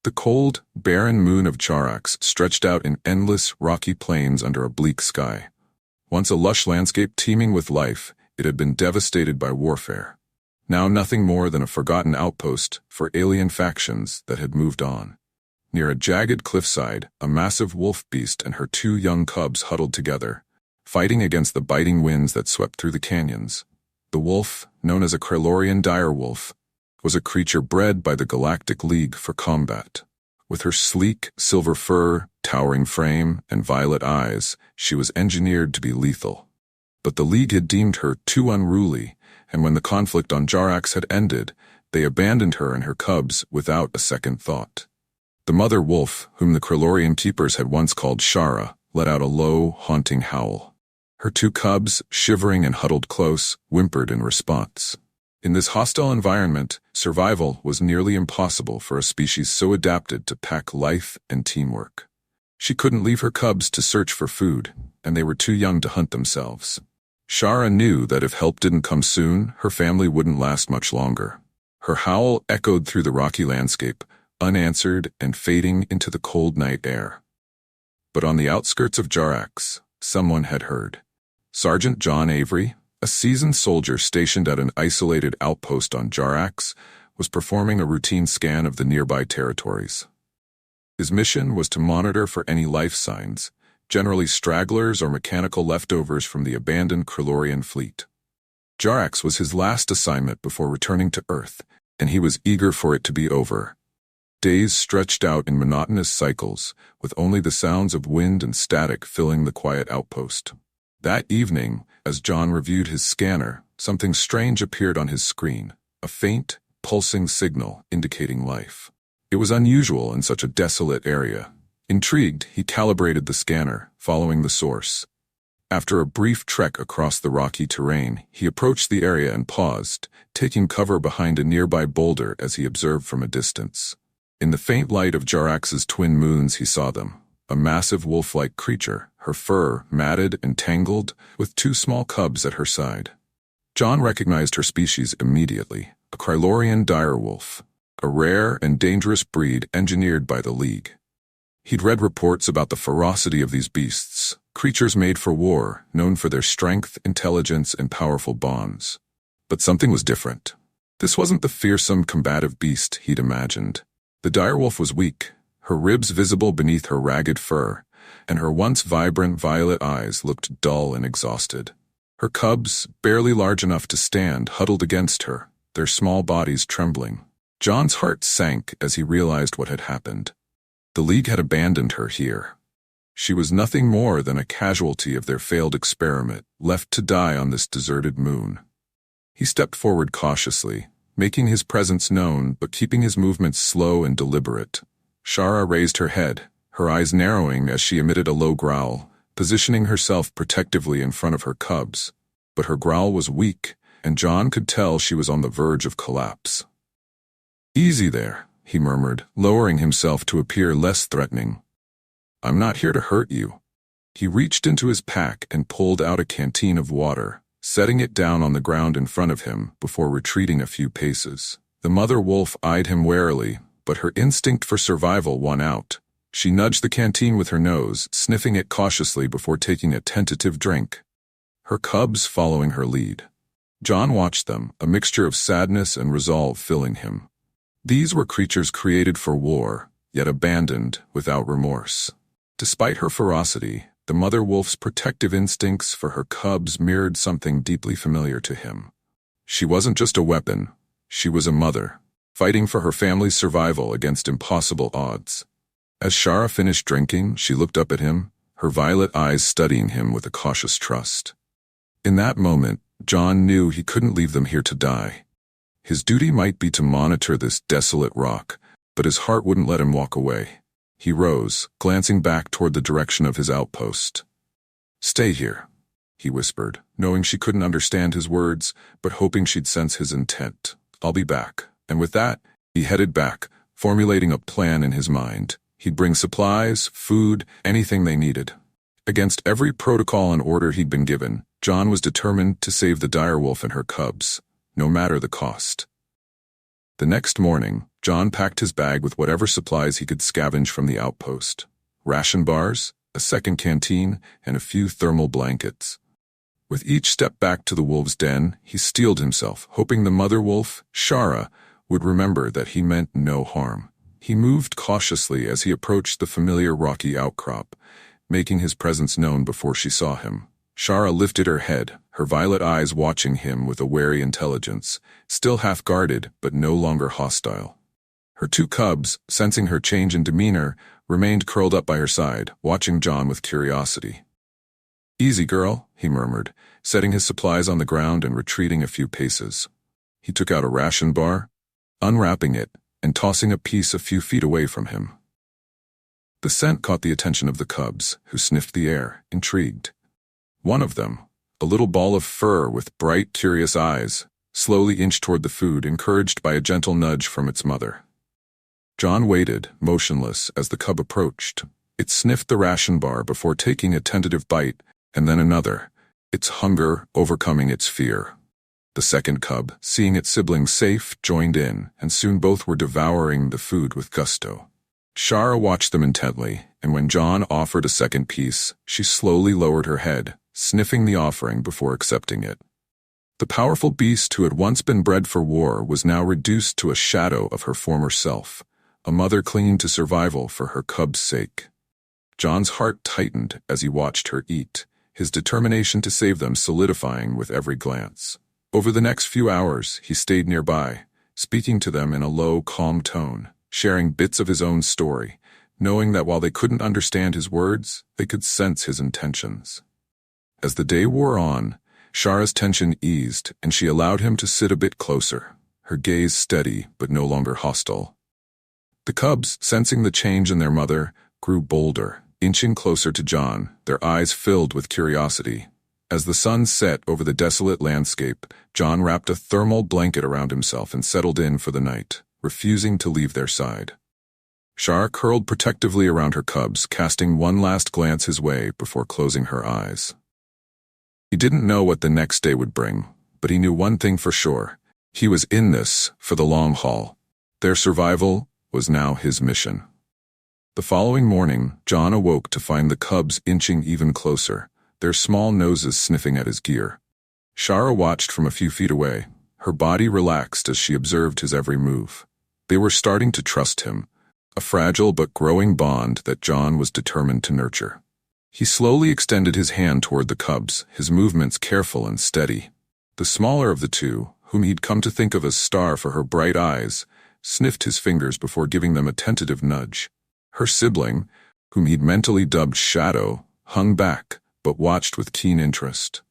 The cold, barren moon of Charax stretched out in endless, rocky plains under a bleak sky. Once a lush landscape teeming with life, it had been devastated by warfare. Now nothing more than a forgotten outpost for alien factions that had moved on. Near a jagged cliffside, a massive wolf beast and her 2 young cubs huddled together, fighting against the biting winds that swept through the canyons. The wolf, known as a Krellorian direwolf, was a creature bred by the Galactic League for combat. With her sleek, silver fur, towering frame, and violet eyes, she was engineered to be lethal. But the League had deemed her too unruly, and when the conflict on Jarax had ended, they abandoned her and her cubs without a second thought. The mother wolf, whom the Krellorian keepers had once called Shara, let out a low, haunting howl. Her 2 cubs, shivering and huddled close, whimpered in response. In this hostile environment, survival was nearly impossible for a species so adapted to pack life and teamwork. She couldn't leave her cubs to search for food, and they were too young to hunt themselves. Shara knew that if help didn't come soon, her family wouldn't last much longer. Her howl echoed through the rocky landscape, unanswered and fading into the cold night air. But on the outskirts of Jarax, someone had heard. Sergeant John Avery, a seasoned soldier stationed at an isolated outpost on Jarax, was performing a routine scan of the nearby territories. His mission was to monitor for any life signs, generally stragglers or mechanical leftovers from the abandoned Krellorian fleet. Jarax was his last assignment before returning to Earth, and he was eager for it to be over. Days stretched out in monotonous cycles, with only the sounds of wind and static filling the quiet outpost. That evening, as John reviewed his scanner, something strange appeared on his screen, a faint, pulsing signal indicating life. It was unusual in such a desolate area. Intrigued, he calibrated the scanner, following the source. After a brief trek across the rocky terrain, he approached the area and paused, taking cover behind a nearby boulder as he observed from a distance. In the faint light of Jarax's twin moons he saw them, a massive wolf-like creature, her fur matted and tangled, with 2 small cubs at her side. John recognized her species immediately, a Krellorian direwolf, a rare and dangerous breed engineered by the League. He'd read reports about the ferocity of these beasts, creatures made for war, known for their strength, intelligence, and powerful bonds. But something was different. This wasn't the fearsome, combative beast he'd imagined. The direwolf was weak, her ribs visible beneath her ragged fur, and her once vibrant violet eyes looked dull and exhausted. Her cubs, barely large enough to stand, huddled against her, their small bodies trembling. John's heart sank as he realized what had happened. The League had abandoned her here. She was nothing more than a casualty of their failed experiment, left to die on this deserted moon. He stepped forward cautiously, making his presence known but keeping his movements slow and deliberate. Shara raised her head, her eyes narrowing as she emitted a low growl, positioning herself protectively in front of her cubs. But her growl was weak, and John could tell she was on the verge of collapse. "Easy there," he murmured, lowering himself to appear less threatening. "I'm not here to hurt you." He reached into his pack and pulled out a canteen of water, setting it down on the ground in front of him before retreating a few paces. The mother wolf eyed him warily, but her instinct for survival won out. She nudged the canteen with her nose, sniffing it cautiously before taking a tentative drink. Her cubs following her lead. John watched them, a mixture of sadness and resolve filling him. These were creatures created for war, yet abandoned without remorse. Despite her ferocity, the mother wolf's protective instincts for her cubs mirrored something deeply familiar to him. She wasn't just a weapon, she was a mother, fighting for her family's survival against impossible odds. As Shara finished drinking, she looked up at him, her violet eyes studying him with a cautious trust. In that moment, John knew he couldn't leave them here to die. His duty might be to monitor this desolate rock, but his heart wouldn't let him walk away. He rose, glancing back toward the direction of his outpost. "Stay here," he whispered, knowing she couldn't understand his words, but hoping she'd sense his intent. "I'll be back." And with that, he headed back, formulating a plan in his mind. He'd bring supplies, food, anything they needed. Against every protocol and order he'd been given, John was determined to save the direwolf and her cubs, no matter the cost. The next morning, John packed his bag with whatever supplies he could scavenge from the outpost. Ration bars, a second canteen, and a few thermal blankets. With each step back to the wolves' den, he steeled himself, hoping the mother wolf, Shara, would remember that he meant no harm. He moved cautiously as he approached the familiar rocky outcrop, making his presence known before she saw him. Shara lifted her head, her violet eyes watching him with a wary intelligence, still half-guarded but no longer hostile. Her two cubs, sensing her change in demeanor, remained curled up by her side, watching John with curiosity. "Easy, girl," he murmured, setting his supplies on the ground and retreating a few paces. He took out a ration bar, unwrapping it, and tossing a piece a few feet away from him. The scent caught the attention of the cubs, who sniffed the air, intrigued. One of them, a little ball of fur with bright, curious eyes, slowly inched toward the food, encouraged by a gentle nudge from its mother. John waited, motionless, as the cub approached. It sniffed the ration bar before taking a tentative bite, and then another, its hunger overcoming its fear. The second cub, seeing its siblings safe, joined in, and soon both were devouring the food with gusto. Shara watched them intently, and when John offered a second piece, she slowly lowered her head, sniffing the offering before accepting it. The powerful beast who had once been bred for war was now reduced to a shadow of her former self, a mother clinging to survival for her cub's sake. John's heart tightened as he watched her eat, his determination to save them solidifying with every glance. Over the next few hours, he stayed nearby, speaking to them in a low, calm tone, sharing bits of his own story, knowing that while they couldn't understand his words, they could sense his intentions. As the day wore on, Shara's tension eased, and she allowed him to sit a bit closer, her gaze steady but no longer hostile. The cubs, sensing the change in their mother, grew bolder, inching closer to John, their eyes filled with curiosity. As the sun set over the desolate landscape, John wrapped a thermal blanket around himself and settled in for the night, refusing to leave their side. Shara curled protectively around her cubs, casting one last glance his way before closing her eyes. He didn't know what the next day would bring, but he knew one thing for sure. He was in this for the long haul. Their survival was now his mission. The following morning, John awoke to find the cubs inching even closer, their small noses sniffing at his gear. Shara watched from a few feet away, her body relaxed as she observed his every move. They were starting to trust him, a fragile but growing bond that John was determined to nurture. He slowly extended his hand toward the cubs, his movements careful and steady. The smaller of the two, whom he'd come to think of as Star for her bright eyes, sniffed his fingers before giving them a tentative nudge. Her sibling, whom he'd mentally dubbed Shadow, hung back, but watched with keen interest.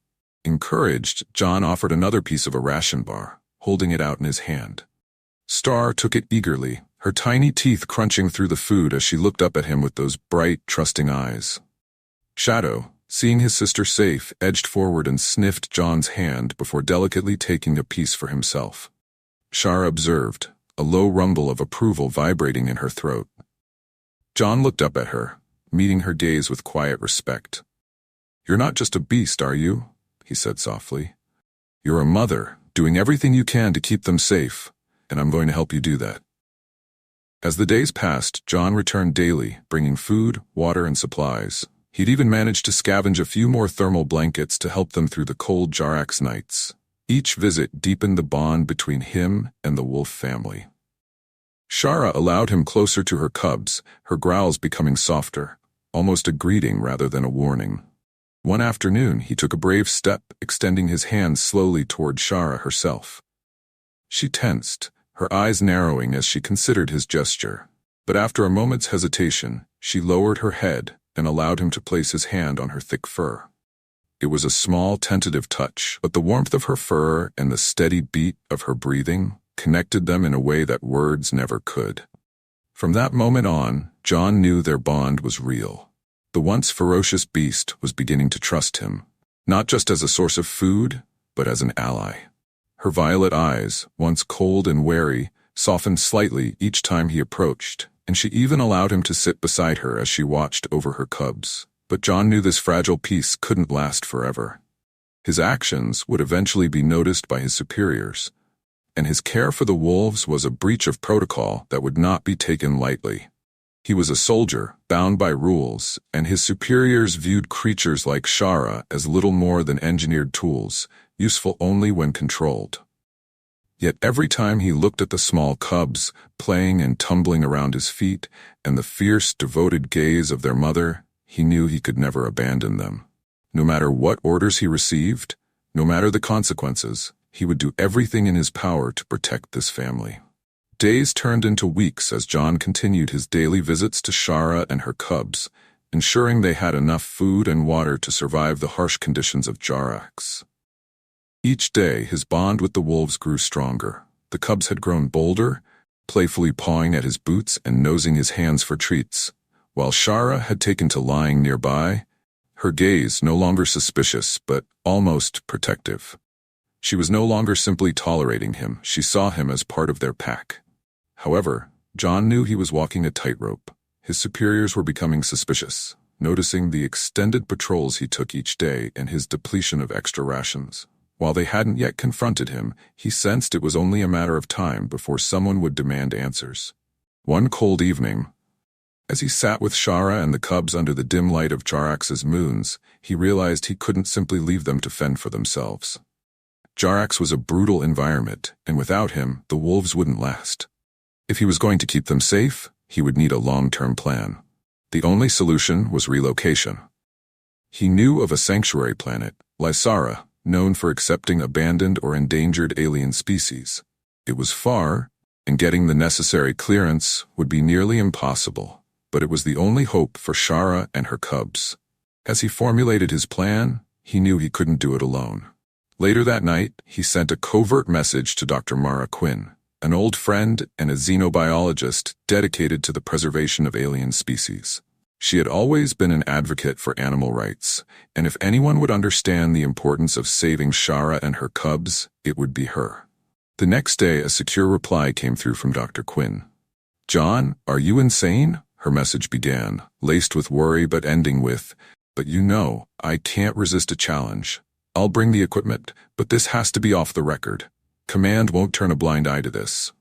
Encouraged, John offered another piece of a ration bar, holding it out in his hand. Star took it eagerly, her tiny teeth crunching through the food as she looked up at him with those bright, trusting eyes. Shadow, seeing his sister safe, edged forward and sniffed John's hand before delicately taking a piece for himself. Shara observed, a low rumble of approval vibrating in her throat. John looked up at her, meeting her gaze with quiet respect. "You're not just a beast, are you?" he said softly. "You're a mother, doing everything you can to keep them safe, and I'm going to help you do that." As the days passed, John returned daily, bringing food, water, and supplies. He'd even managed to scavenge a few more thermal blankets to help them through the cold Jarax nights. Each visit deepened the bond between him and the wolf family. Shara allowed him closer to her cubs, her growls becoming softer, almost a greeting rather than a warning. One afternoon, he took a brave step, extending his hand slowly toward Shara herself. She tensed, her eyes narrowing as she considered his gesture. But after a moment's hesitation, she lowered her head and allowed him to place his hand on her thick fur. It was a small, tentative touch, but the warmth of her fur and the steady beat of her breathing connected them in a way that words never could. From that moment on, John knew their bond was real. The once ferocious beast was beginning to trust him, not just as a source of food, but as an ally. Her violet eyes, once cold and wary, softened slightly each time he approached, and she even allowed him to sit beside her as she watched over her cubs. But John knew this fragile peace couldn't last forever. His actions would eventually be noticed by his superiors. and his care for the wolves was a breach of protocol that would not be taken lightly. He was a soldier, bound by rules, and his superiors viewed creatures like Shara as little more than engineered tools, useful only when controlled. Yet every time he looked at the small cubs, playing and tumbling around his feet, and the fierce, devoted gaze of their mother, he knew he could never abandon them. No matter what orders he received, no matter the consequences, he would do everything in his power to protect this family. Days turned into weeks as John continued his daily visits to Shara and her cubs, ensuring they had enough food and water to survive the harsh conditions of Jarax. Each day, his bond with the wolves grew stronger. The cubs had grown bolder, playfully pawing at his boots and nosing his hands for treats, while Shara had taken to lying nearby, her gaze no longer suspicious but almost protective. She was no longer simply tolerating him, she saw him as part of their pack. However, John knew he was walking a tightrope. His superiors were becoming suspicious, noticing the extended patrols he took each day and his depletion of extra rations. While they hadn't yet confronted him, he sensed it was only a matter of time before someone would demand answers. One cold evening, as he sat with Shara and the cubs under the dim light of Jarax's moons, he realized he couldn't simply leave them to fend for themselves. Jarax was a brutal environment, and without him, the wolves wouldn't last. If he was going to keep them safe, he would need a long-term plan. The only solution was relocation. He knew of a sanctuary planet, Lysara, known for accepting abandoned or endangered alien species. It was far, and getting the necessary clearance would be nearly impossible, but it was the only hope for Shara and her cubs. As he formulated his plan, he knew he couldn't do it alone. Later that night, he sent a covert message to Dr. Mara Quinn, an old friend and a xenobiologist dedicated to the preservation of alien species. She had always been an advocate for animal rights, and if anyone would understand the importance of saving Shara and her cubs, it would be her. The next day, a secure reply came through from Dr. Quinn. "John, are you insane?" her message began, laced with worry but ending with, "But you know, I can't resist a challenge. I'll bring the equipment, but this has to be off the record. Command won't turn a blind eye to this."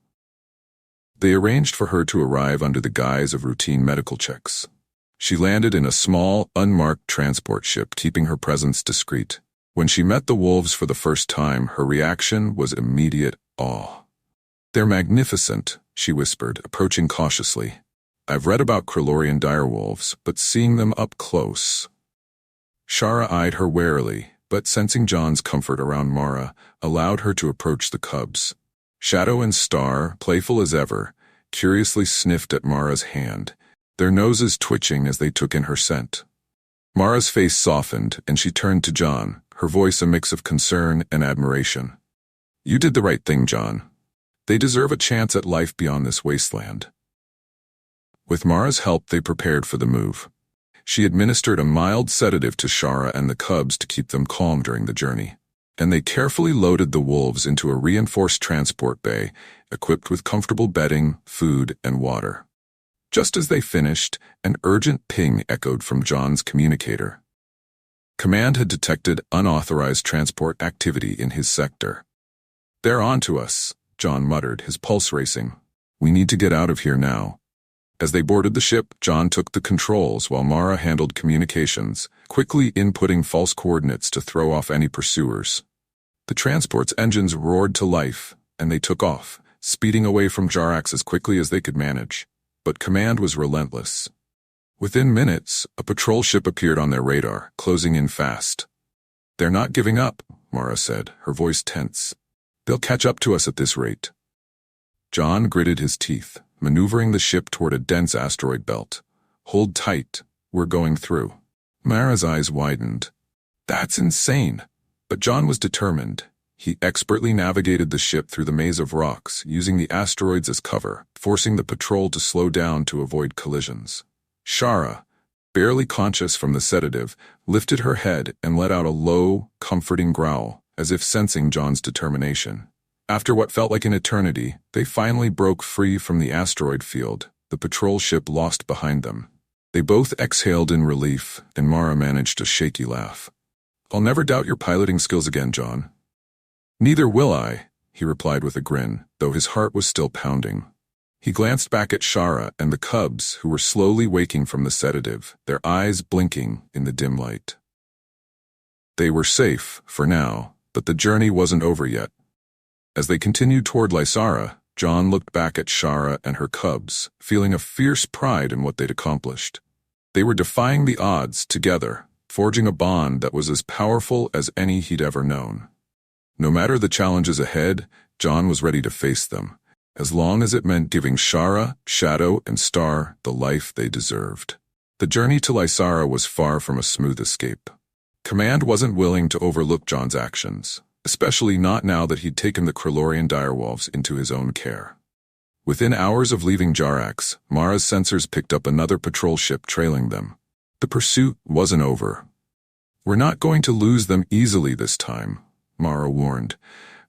They arranged for her to arrive under the guise of routine medical checks. She landed in a small, unmarked transport ship, keeping her presence discreet. When she met the wolves for the first time, her reaction was immediate awe. "They're magnificent," she whispered, approaching cautiously. "I've read about Krillorian direwolves, but seeing them up close." Shara eyed her warily, but sensing John's comfort around Mara, allowed her to approach the cubs. Shadow and Star, playful as ever, curiously sniffed at Mara's hand, their noses twitching as they took in her scent. Mara's face softened, and she turned to John, her voice a mix of concern and admiration. "You did the right thing, John. They deserve a chance at life beyond this wasteland." With Mara's help, they prepared for the move. She administered a mild sedative to Shara and the cubs to keep them calm during the journey, and they carefully loaded the wolves into a reinforced transport bay, equipped with comfortable bedding, food, and water. Just as they finished, an urgent ping echoed from John's communicator. Command had detected unauthorized transport activity in his sector. "They're on to us," John muttered, his pulse racing. "We need to get out of here now." As they boarded the ship, John took the controls while Mara handled communications, quickly inputting false coordinates to throw off any pursuers. The transport's engines roared to life, and they took off, speeding away from Jarax as quickly as they could manage. But Command was relentless. Within minutes, a patrol ship appeared on their radar, closing in fast. "They're not giving up," Mara said, her voice tense. "They'll catch up to us at this rate." John gritted his teeth, maneuvering the ship toward a dense asteroid belt. "Hold tight, we're going through." Mara's eyes widened. "That's insane." But John was determined. He expertly navigated the ship through the maze of rocks, using the asteroids as cover, forcing the patrol to slow down to avoid collisions. Shara, barely conscious from the sedative, lifted her head and let out a low, comforting growl, as if sensing John's determination. After what felt like an eternity, they finally broke free from the asteroid field, the patrol ship lost behind them. They both exhaled in relief, and Mara managed a shaky laugh. "I'll never doubt your piloting skills again, John." "Neither will I," he replied with a grin, though his heart was still pounding. He glanced back at Shara and the cubs, who were slowly waking from the sedative, their eyes blinking in the dim light. They were safe, for now, but the journey wasn't over yet. As they continued toward Lysara, John looked back at Shara and her cubs, feeling a fierce pride in what they'd accomplished. They were defying the odds together, forging a bond that was as powerful as any he'd ever known. No matter the challenges ahead, John was ready to face them, as long as it meant giving Shara, Shadow, and Star the life they deserved. The journey to Lysara was far from a smooth escape. Command wasn't willing to overlook John's actions, especially not now that he'd taken the Krillorian direwolves into his own care. Within hours of leaving Jarax, Mara's sensors picked up another patrol ship trailing them. The pursuit wasn't over. "We're not going to lose them easily this time," Mara warned,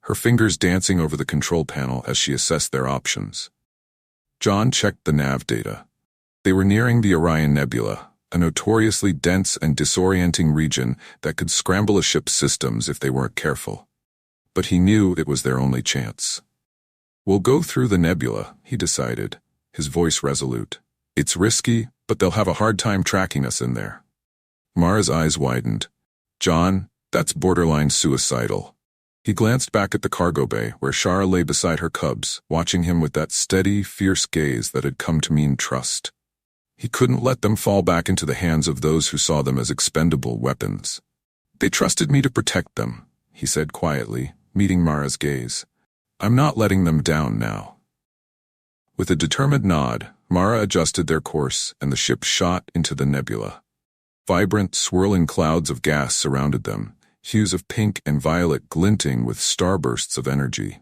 her fingers dancing over the control panel as she assessed their options. John checked the nav data. They were nearing the Orion Nebula, a notoriously dense and disorienting region that could scramble a ship's systems if they weren't careful. But he knew it was their only chance. "We'll go through the nebula," he decided, his voice resolute. "It's risky, but they'll have a hard time tracking us in there." Mara's eyes widened. "John, that's borderline suicidal." He glanced back at the cargo bay where Shara lay beside her cubs, watching him with that steady, fierce gaze that had come to mean trust. He couldn't let them fall back into the hands of those who saw them as expendable weapons. "They trusted me to protect them," he said quietly, meeting Mara's gaze. "I'm not letting them down now." With a determined nod, Mara adjusted their course and the ship shot into the nebula. Vibrant, swirling clouds of gas surrounded them, hues of pink and violet glinting with starbursts of energy.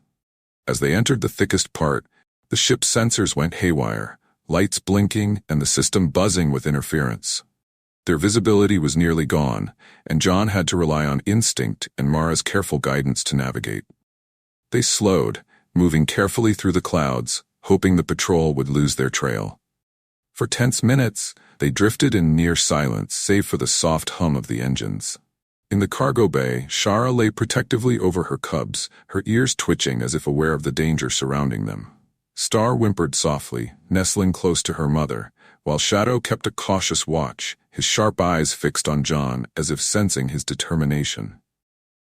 As they entered the thickest part, the ship's sensors went haywire, lights blinking and the system buzzing with interference. Their visibility was nearly gone, and John had to rely on instinct and Mara's careful guidance to navigate. They slowed, moving carefully through the clouds, hoping the patrol would lose their trail. For tense minutes, they drifted in near silence save for the soft hum of the engines. In the cargo bay, Shara lay protectively over her cubs, her ears twitching as if aware of the danger surrounding them. Star whimpered softly, nestling close to her mother, while Shadow kept a cautious watch, his sharp eyes fixed on John as if sensing his determination.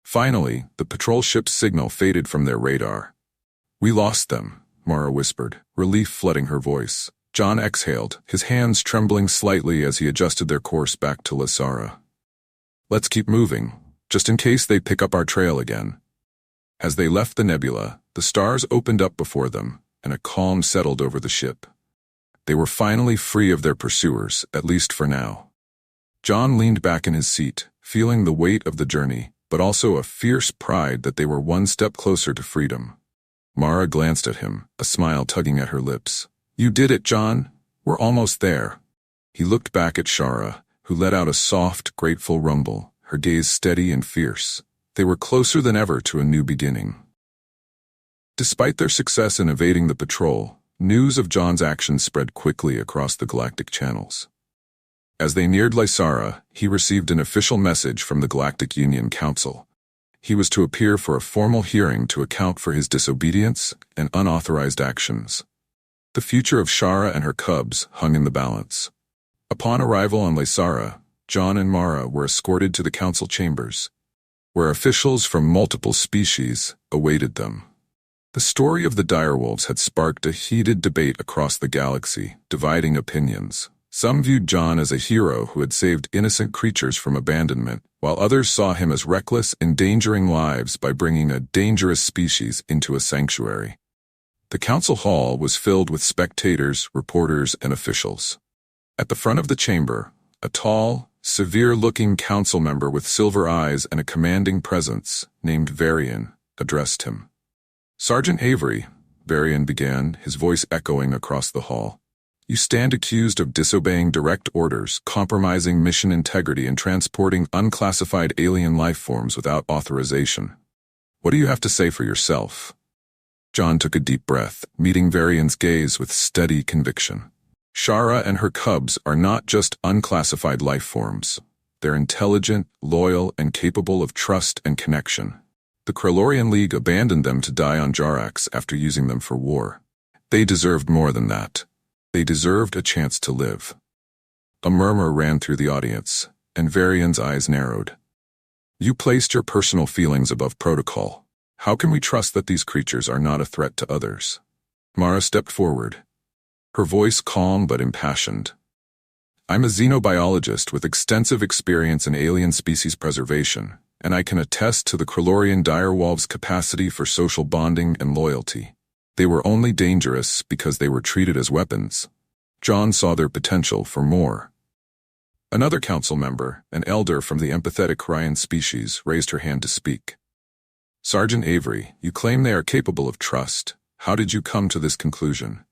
Finally, the patrol ship's signal faded from their radar. "We lost them," Mara whispered, relief flooding her voice. John exhaled, his hands trembling slightly as he adjusted their course back to Lysara. "Let's keep moving, just in case they pick up our trail again." As they left the nebula, the stars opened up before them, and a calm settled over the ship. They were finally free of their pursuers, at least for now. John leaned back in his seat, feeling the weight of the journey, but also a fierce pride that they were one step closer to freedom. Mara glanced at him, a smile tugging at her lips. "You did it, John. We're almost there." He looked back at Shara, who let out a soft, grateful rumble, her gaze steady and fierce. They were closer than ever to a new beginning. Despite their success in evading the patrol, news of John's actions spread quickly across the galactic channels. As they neared Lysara, he received an official message from the Galactic Union Council. He was to appear for a formal hearing to account for his disobedience and unauthorized actions. The future of Shara and her cubs hung in the balance. Upon arrival on Lysara, John and Mara were escorted to the council chambers, where officials from multiple species awaited them. The story of the direwolves had sparked a heated debate across the galaxy, dividing opinions. Some viewed John as a hero who had saved innocent creatures from abandonment, while others saw him as reckless, endangering lives by bringing a dangerous species into a sanctuary. The council hall was filled with spectators, reporters, and officials. At the front of the chamber, a tall, severe-looking council member with silver eyes and a commanding presence, named Varian, addressed him. "Sergeant Avery," Varian began, his voice echoing across the hall. "You stand accused of disobeying direct orders, compromising mission integrity, and transporting unclassified alien life forms without authorization. What do you have to say for yourself?" John took a deep breath, meeting Varian's gaze with steady conviction. "Shara and her cubs are not just unclassified life forms. They're intelligent, loyal, and capable of trust and connection. The Krellorian League abandoned them to die on Jarax after using them for war. They deserved more than that. They deserved a chance to live. A murmur ran through the audience, and Varian's eyes narrowed. You placed your personal feelings above protocol. How can we trust that these creatures are not a threat to others? Mara stepped forward, her voice calm but impassioned. I'm a xenobiologist with extensive experience in alien species preservation, and I can attest to the Krellorian direwolves' capacity for social bonding and loyalty. They were only dangerous because they were treated as weapons. John saw their potential for more. Another council member, an elder from the empathetic Ryan species, raised her hand to speak. Sergeant Avery, you claim they are capable of trust. How did you come to this conclusion?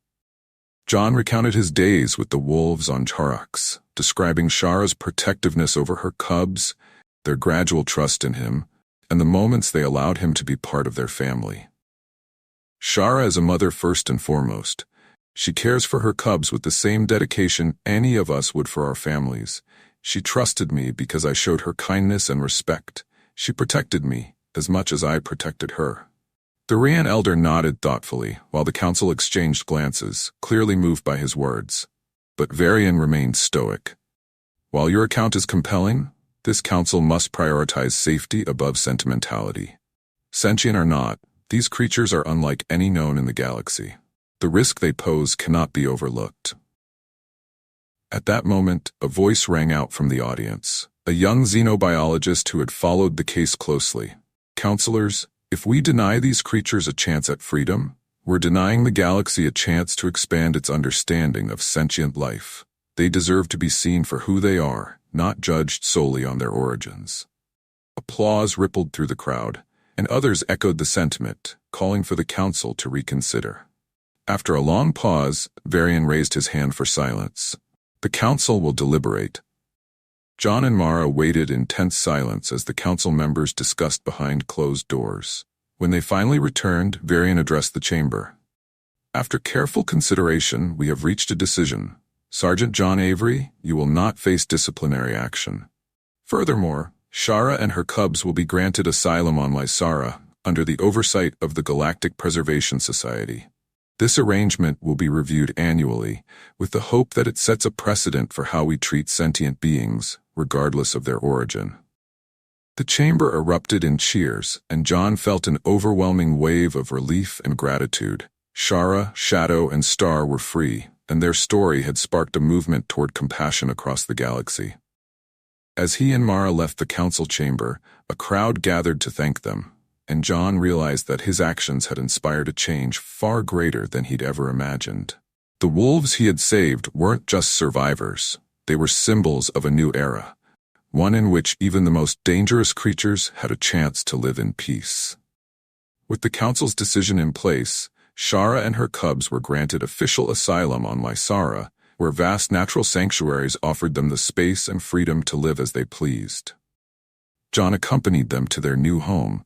John recounted his days with the wolves on Charax, describing Shara's protectiveness over her cubs, their gradual trust in him, and the moments they allowed him to be part of their family. Shara is a mother first and foremost. She cares for her cubs with the same dedication any of us would for our families. She trusted me because I showed her kindness and respect. She protected me as much as I protected her. The Rian elder nodded thoughtfully while the council exchanged glances, clearly moved by his words. But Varian remained stoic. While your account is compelling, this council must prioritize safety above sentimentality. Sentient or not, these creatures are unlike any known in the galaxy. The risk they pose cannot be overlooked. At that moment, a voice rang out from the audience, a young xenobiologist who had followed the case closely. Counselors, if we deny these creatures a chance at freedom, we're denying the galaxy a chance to expand its understanding of sentient life. They deserve to be seen for who they are, not judged solely on their origins. Applause rippled through the crowd, and others echoed the sentiment, calling for the council to reconsider. After a long pause, Varian raised his hand for silence. The council will deliberate. John and Mara waited in tense silence as the council members discussed behind closed doors. When they finally returned, Varian addressed the chamber. After careful consideration, we have reached a decision. Sergeant John Avery, you will not face disciplinary action. Furthermore, Shara and her cubs will be granted asylum on Lysara under the oversight of the Galactic Preservation Society. This arrangement will be reviewed annually, with the hope that it sets a precedent for how we treat sentient beings, regardless of their origin. The chamber erupted in cheers, and John felt an overwhelming wave of relief and gratitude. Shara, Shadow, and Star were free, and their story had sparked a movement toward compassion across the galaxy. As he and Mara left the council chamber, a crowd gathered to thank them, and John realized that his actions had inspired a change far greater than he'd ever imagined. The wolves he had saved weren't just survivors, they were symbols of a new era, one in which even the most dangerous creatures had a chance to live in peace. With the council's decision in place, Shara and her cubs were granted official asylum on Lysara, where vast natural sanctuaries offered them the space and freedom to live as they pleased. John accompanied them to their new home,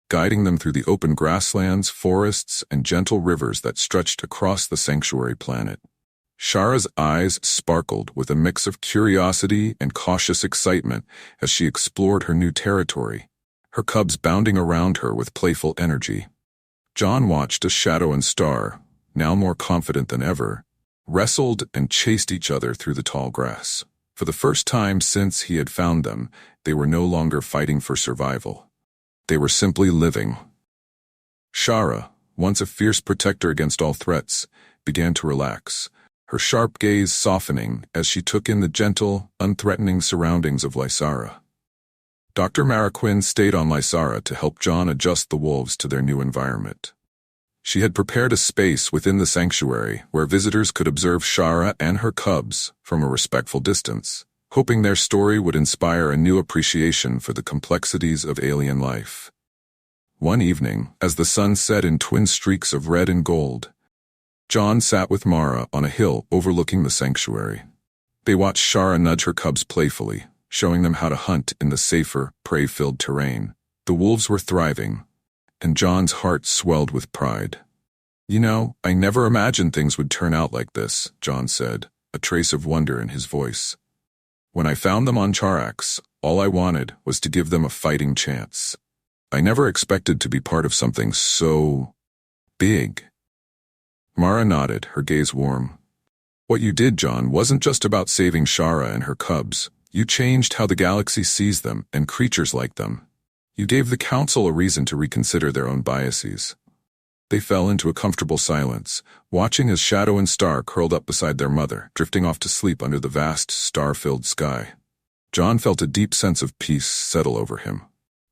guiding them through the open grasslands, forests, and gentle rivers that stretched across the sanctuary planet. Shara's eyes sparkled with a mix of curiosity and cautious excitement as she explored her new territory, her cubs bounding around her with playful energy. John watched as Shadow and Star, now more confident than ever, wrestled and chased each other through the tall grass. For the first time since he had found them, they were no longer fighting for survival. They were simply living. Shara, once a fierce protector against all threats, began to relax, her sharp gaze softening as she took in the gentle, unthreatening surroundings of Lysara. Dr. Maraquin stayed on Lysara to help John adjust the wolves to their new environment. She had prepared a space within the sanctuary where visitors could observe Shara and her cubs from a respectful distance, hoping their story would inspire a new appreciation for the complexities of alien life. One evening, as the sun set in twin streaks of red and gold, John sat with Mara on a hill overlooking the sanctuary. They watched Shara nudge her cubs playfully, showing them how to hunt in the safer, prey-filled terrain. The wolves were thriving, and John's heart swelled with pride. You know, I never imagined things would turn out like this, John said, a trace of wonder in his voice. When I found them on Charax, all I wanted was to give them a fighting chance. I never expected to be part of something so big. Mara nodded, her gaze warm. What you did, John, wasn't just about saving Shara and her cubs. You changed how the galaxy sees them and creatures like them. You gave the Council a reason to reconsider their own biases. They fell into a comfortable silence, watching as Shadow and Star curled up beside their mother, drifting off to sleep under the vast, star-filled sky. John felt a deep sense of peace settle over him.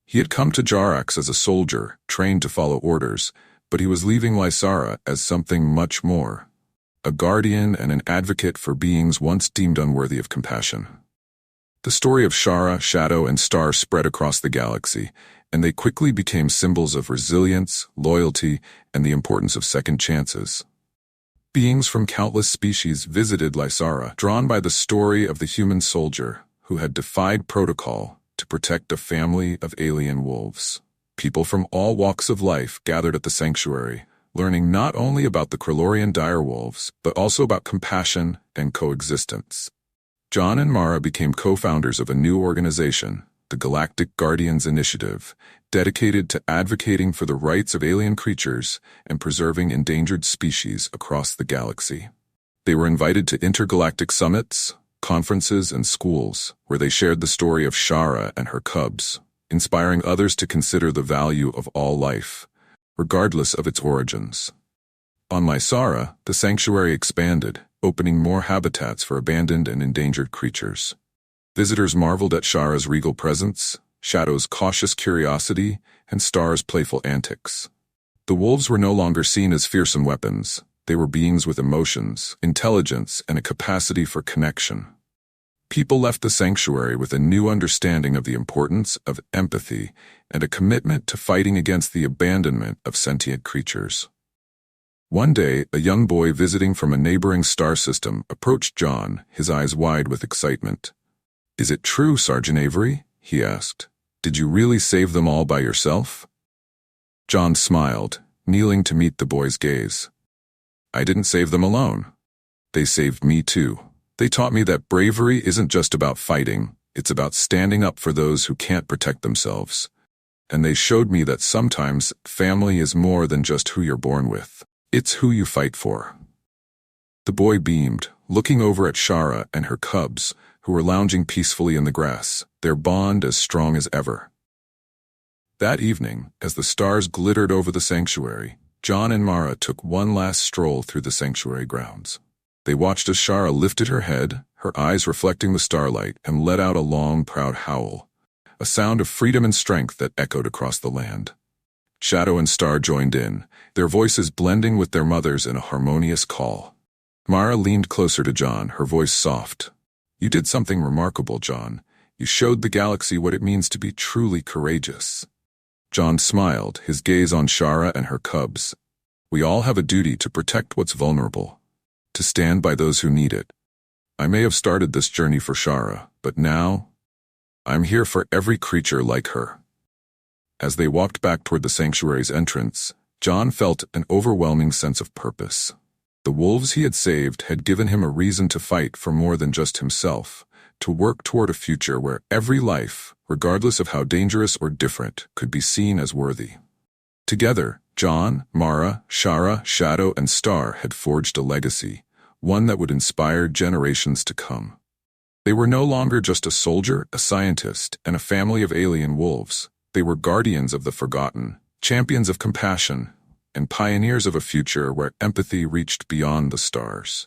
He had come to Jarax as a soldier, trained to follow orders, but he was leaving Lysara as something much more. A guardian and an advocate for beings once deemed unworthy of compassion. The story of Shara, Shadow, and Star spread across the galaxy, and they quickly became symbols of resilience, loyalty, and the importance of second chances. Beings from countless species visited Lysara, drawn by the story of the human soldier who had defied protocol to protect a family of alien wolves. People from all walks of life gathered at the sanctuary, learning not only about the Krellorian direwolves, but also about compassion and coexistence. John and Mara became co-founders of a new organization, the Galactic Guardians Initiative, dedicated to advocating for the rights of alien creatures and preserving endangered species across the galaxy. They were invited to intergalactic summits, conferences, and schools, where they shared the story of Shara and her cubs, inspiring others to consider the value of all life, regardless of its origins. On Lysara, the sanctuary expanded, opening more habitats for abandoned and endangered creatures. Visitors marveled at Shara's regal presence, Shadow's cautious curiosity, and Star's playful antics. The wolves were no longer seen as fearsome weapons. They were beings with emotions, intelligence, and a capacity for connection. People left the sanctuary with a new understanding of the importance of empathy and a commitment to fighting against the abandonment of sentient creatures. One day, a young boy visiting from a neighboring star system approached John, his eyes wide with excitement. "Is it true, Sergeant Avery?" he asked. "Did you really save them all by yourself?" John smiled, kneeling to meet the boy's gaze. "I didn't save them alone. They saved me too. They taught me that bravery isn't just about fighting, it's about standing up for those who can't protect themselves. And they showed me that sometimes family is more than just who you're born with. It's who you fight for." The boy beamed, looking over at Shara and her cubs, who were lounging peacefully in the grass, their bond as strong as ever. That evening, as the stars glittered over the sanctuary, John and Mara took one last stroll through the sanctuary grounds. They watched as Shara lifted her head, her eyes reflecting the starlight, and let out a long, proud howl, a sound of freedom and strength that echoed across the land. Shadow and Star joined in, their voices blending with their mother's in a harmonious call. Mara leaned closer to John, her voice soft. "You did something remarkable, John. You showed the galaxy what it means to be truly courageous." John smiled, his gaze on Shara and her cubs. "We all have a duty to protect what's vulnerable, to stand by those who need it. I may have started this journey for Shara, but now, I'm here for every creature like her." As they walked back toward the sanctuary's entrance, John felt an overwhelming sense of purpose. The wolves he had saved had given him a reason to fight for more than just himself, to work toward a future where every life, regardless of how dangerous or different, could be seen as worthy. Together, John, Mara, Shara, Shadow, and Star had forged a legacy, one that would inspire generations to come. They were no longer just a soldier, a scientist, and a family of alien wolves. They were guardians of the forgotten, champions of compassion, and pioneers of a future where empathy reached beyond the stars.